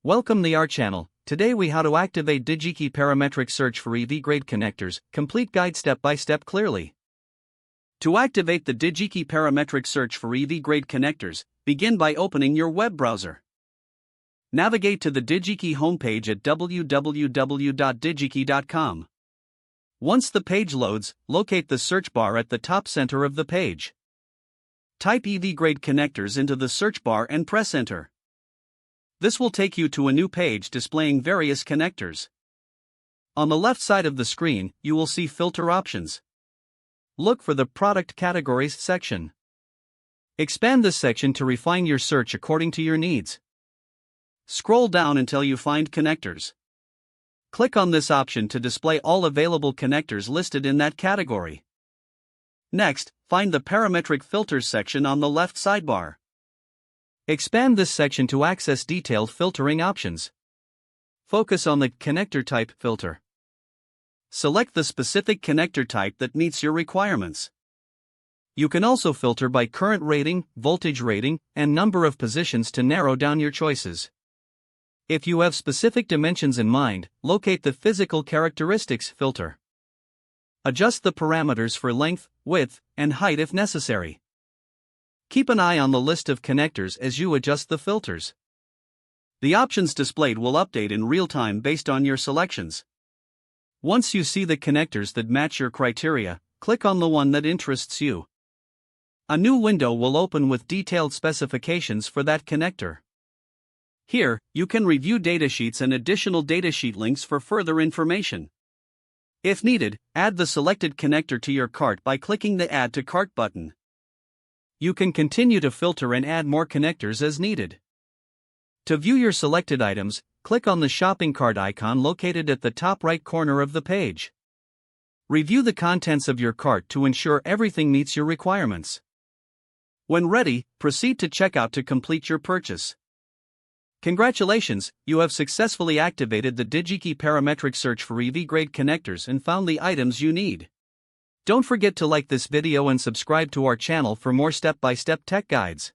Welcome to our channel. Today we how to activate DigiKey parametric search for EV-grade connectors, complete guide step by step clearly. To activate the DigiKey parametric search for EV-grade connectors, begin by opening your web browser. Navigate to the DigiKey homepage at www.digikey.com. Once the page loads, locate the search bar at the top center of the page. Type EV-grade connectors into the search bar and press enter. This will take you to a new page displaying various connectors. On the left side of the screen, you will see filter options. Look for the Product Categories section. Expand this section to refine your search according to your needs. Scroll down until you find Connectors. Click on this option to display all available connectors listed in that category. Next, find the Parametric Filters section on the left sidebar. Expand this section to access detailed filtering options. Focus on the Connector Type filter. Select the specific connector type that meets your requirements. You can also filter by current rating, voltage rating, and number of positions to narrow down your choices. If you have specific dimensions in mind, locate the Physical Characteristics filter. Adjust the parameters for length, width, and height if necessary. Keep an eye on the list of connectors as you adjust the filters. The options displayed will update in real time based on your selections. Once you see the connectors that match your criteria, click on the one that interests you. A new window will open with detailed specifications for that connector. Here, you can review datasheets and additional datasheet links for further information. If needed, add the selected connector to your cart by clicking the Add to Cart button. You can continue to filter and add more connectors as needed. To view your selected items, click on the shopping cart icon located at the top right corner of the page. Review the contents of your cart to ensure everything meets your requirements. When ready, proceed to checkout to complete your purchase. Congratulations, you have successfully activated the DigiKey parametric search for EV-grade connectors and found the items you need. Don't forget to like this video and subscribe to our channel for more step-by-step tech guides.